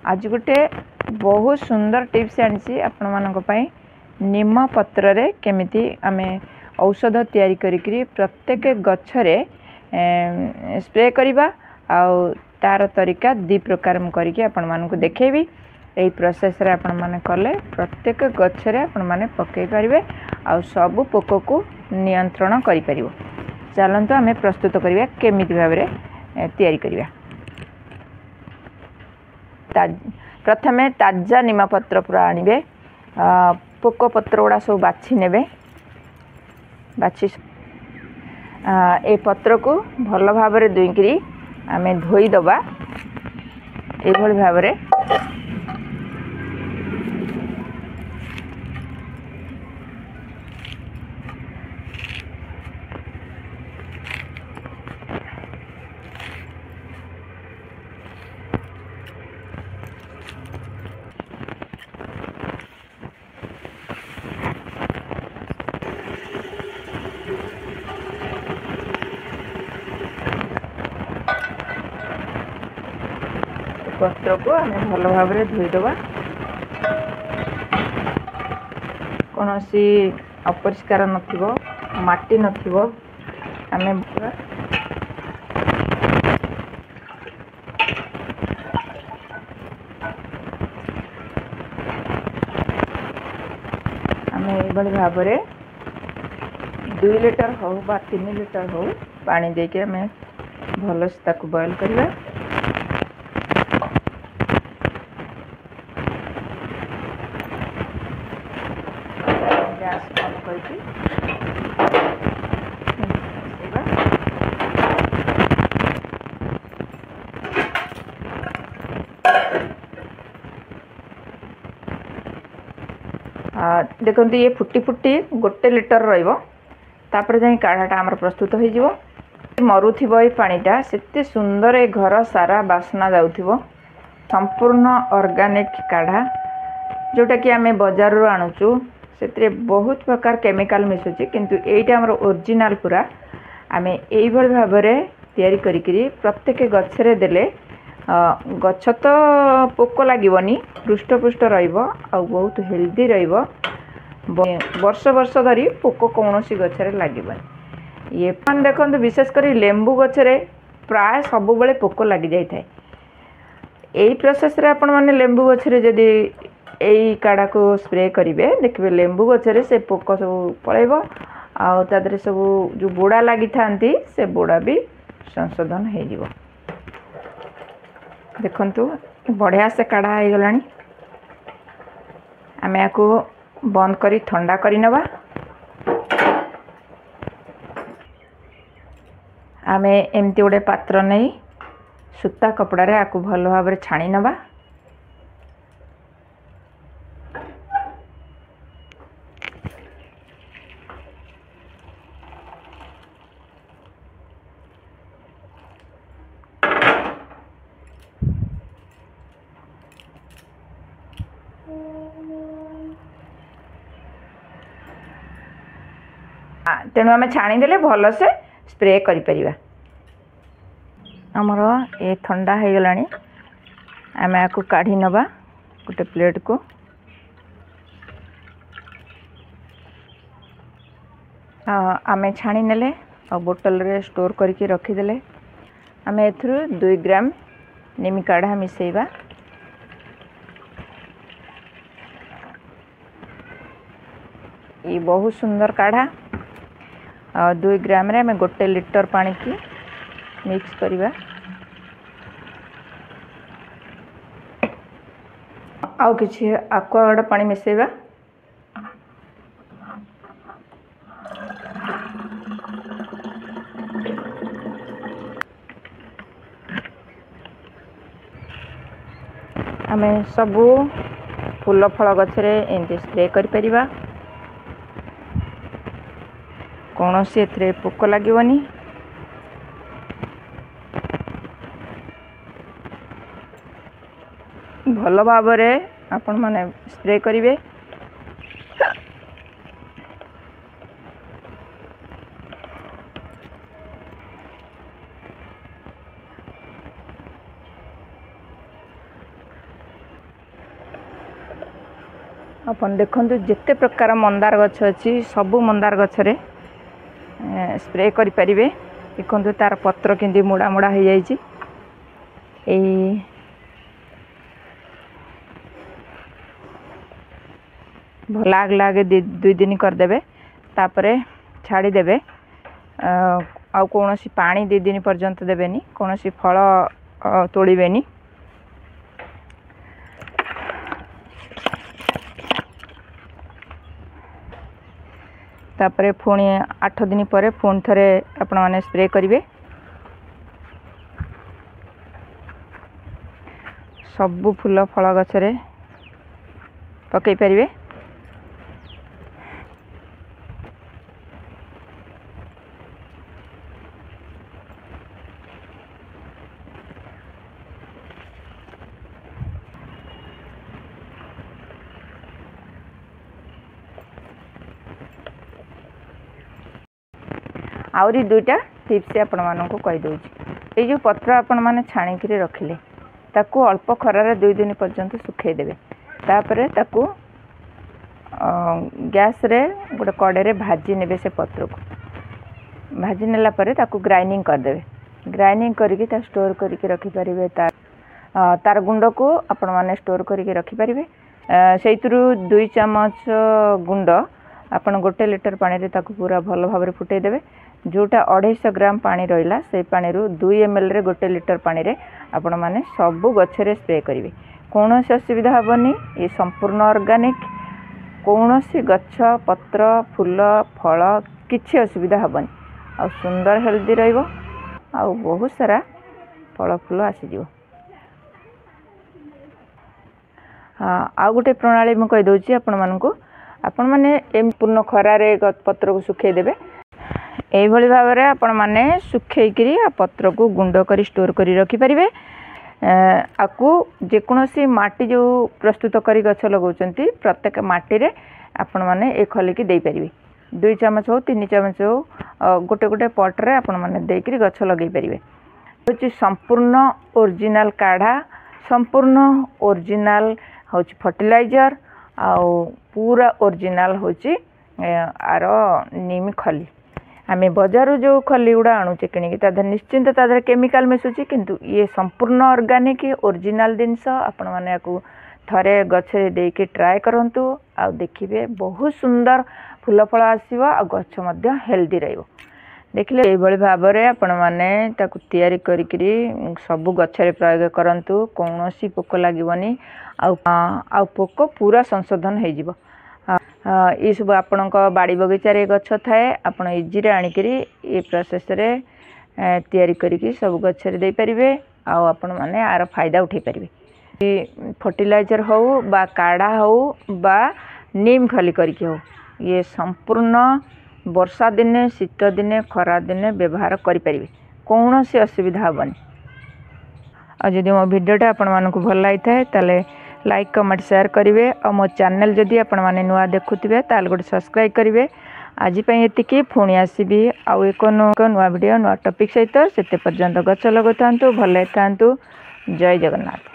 आज गोटे बहुत सुंदर टिप्स आनी आपण मानक पई निम पत्र रे केमिति आमे औषध तैयारी करी प्रत्येक गच्छरे स्प्रे करवा आउ तार तरीका दी प्रकार मु करिके आपण मानक देखेबी। एई प्रोसेस रे आपण माने कले प्रत्येक गच्छरे आपण माने पकई परिवे आउ सब पोक को नियंत्रण करि परिवो। चलंतु आमे प्रस्तुत करिवा केमिति भाबरे तैयारी करिवा। प्रथमे ताजा निम पत्र पूरा आनिबे, पोक पत्र गुड़ा सब बाछि नेबे। बाछि ए पत्र को भल भाबरे दुईकरी आमे धोई दबा। ए भल भाबरे पत्र को आम भल भाव धोईदबा। कौन सी अपरिष्कार नथिबो, माटी नथिबो, आमे एभली भाव 2 लीटर हो बा 3 लीटर हो पानी देके आमे भल से ताकू बॉयल करबा। गैस ऑन करके देखो ये फुटी फुटी 1 लीटर रहिबो। तापर जाई काढ़ाटा आमर प्रस्तुत हो जिवो। मरुथिबो ए पानीटा सेते सुंदर ए घर सारा बासना जाउथिबो। संपूर्ण ऑर्गेनिक काढ़ा जोटा कि आमे बाजार रो आणुचु से बहुत प्रकार केमिकल मिसुची, किंतु एटा हमर ओरिजिनल पूरा आमे एई भल भाबरे तयारी करी प्रत्येक गछरे देले गछ तो पोक लागिवनी, पृष्ठ पृष्ठ रहिबो आ बहुत हेल्दी रहिबो। वर्ष वर्ष धरी पोक कौनसी गछरे लागिबनी। ये पान देखंतु विशेष करी लेंबू गछरे प्राय सब बेले पोक लागी जाय थाए। एई प्रोसेस रे आपण माने लेंबू गछरे जदी एई काढ़ा को स्प्रे करिवे देखिबे लेंबू गछरे से पोक सब पळेबो आ तादरे सब जो बोड़ा लागि थांती से बोड़ा भी संशोधन हे जिवो। देखंतु बढ़िया से काढ़ा हे गलानी। आमे आको बंद करी ठंडा करी नबा। आमे एमती गोटे पात्र नहीं सूता कपड़ा रे आको भल भाव छाणी नबा। तेणु आम छाणी देले भल से स्प्रे करि परिबा। हमर ए ठंडा हो गलानी। आम आपको काढ़ी नबा गोटे प्लेट को। आम छाणी नेले आ बोतल रे स्टोर करके रखीदेले। आम एथुरु 2 ग्राम निम काढ़ा मिसेइबा। ये बहुत सुंदर काढ़ा 2 ग्राम रे आम 1 लीटर पानी की मिक्स करिबा। आउ किछि एक्वागार्ड पानी मिसेइबा। आमे सबू फूल फल गछरे एंती स्प्रे करि परिबा। कौन सी एथरे पोक लागिवनी। भल भाव आपण माने स्प्रे करिवे। अपन देखु जिते प्रकार मंदार गछ अच्छी सबू मंदार गछरे स्प्रे करि परिबे। देखु तार पत्र केंदी मुड़ा मुड़ा हो जाइए। लाग लागे 2 दिन करदे तापरे छाड़ी देबे। आ कौन सी पानी 2 दिन पर्यंत देवेनी, कौन सी फल तोड़बेनी। तापरे पुणी 8 दिन पर पुणी थरे आपण माने स्प्रे करिवे। सबु फूल फल गछरे पकई परिवे। आउरी 2टा टिप्स आपण मानक कहि दउची। ए जो पत्र आपण माने छाणी के रखिले ताकू अल्प खरारे 2 दिन पर्यंत सुखाई देबे। तापरे ताकू गैस रे गोटे कड़े रे भाजी नेबे। से पत्र को भाजी नेला परे ताकू ग्राइंडिंग कर देबे। ग्राइंडिंग करके ता स्टोर करके रखि परिबे। तार गुंड को आपण माने स्टोर करके रखि परिबे। सेइतरु 2 चम्मच गुंड आपण 1 लीटर पानी रे ताकू पूरा भल भाबरे फुटै देबे। जोटा 250 ग्राम पानी रहिला से पानी रू 2 ml रे 1 लीटर पानी रे आपण माने सबु गछरे स्प्रे करिवे। कौन सी असुविधा हेबनी। ये संपूर्ण ऑर्गेनिक। कौन सी गछ पत्र फूल फल किछि असुविधा हेबनी। आ सुंदर हेल्दी रहिबो। आ बहुत सारा फल फूल आसी जिवो। आ गोटे प्रणाली मु कहि दउची आपण मानकू। आपण माने एम पूर्ण खरारे पत्र को सुखाई देबे। एई भली भाबरे आपण माने सुखेइकरी आ पत्र को गुंड करी स्टोर करी रखि परिबे। आकु जेकोसी माटी जो प्रस्तुत करी गछ लगाउचंती प्रत्येक माटी रे आपण माने ए खली की देई परिबे। 2 चम्मच हो 3 चम्मच हो गोटे गोटे पट रे आपण माने देइकरी गछ लगेई परिबे। होची संपूर्ण ओरिजिनल काढ़ा, संपूर्ण ओरिजिनल होची फर्टिलाइजर आ पूरा ओरिजिनल होची आरो नीम खली। आमे बजारू जो खली गुड़ा आणुचे किणी तादर निश्चिंत तादर केमिकल मिसुची, किंतु ये संपूर्ण ऑर्गेनिक ओरिजिनल जिनस। आपण माने याकू थरे गछरे देके ट्राई करंतु आ देखिबे बहुत सुंदर फूल फल आसीबो आ गछ मध्य हेल्दी रहइबो। देखिले ए बळी भाबरे आपण माने ताकू तयारी करिकरी सब गछरे प्रयोग करंतु। कोनोसी पोक लागिबनी आ पोक पूरा संशोधन हे जिवो। ये सब आपण बाड़ी बगीचा रे गछ थाए आपण इजी रे आनिकरी ये प्रोसेस रे तयारी करिकी सब गछरे दे परिबे। आ आपण माने आर फायदा उठे परिबे। फर्टिलाइजर हो बा काढ़ा हो बा नीम खली करिकी हो, ये संपूर्ण वर्षा दिने शीत दिने खरा दिने व्यवहार करि परिबे। कौन सी असुविधा हेबनी। आ जदि मो वीडियोटा आपण मानकू भल लागि थाए ताले लाइक कमेंट शेयर करेंगे। और मो चैनल जदि आपण माने नुआ देखुथिबे ताल गोटे सब्सक्राइब करेंगे। आज पई एतिकी पुणी आसीबी आउ एक नुआ वीडियो नुआ टॉपिक सहित। सेते पर्यंत गछ लगतांतु भले थांतु। जय जगन्नाथ।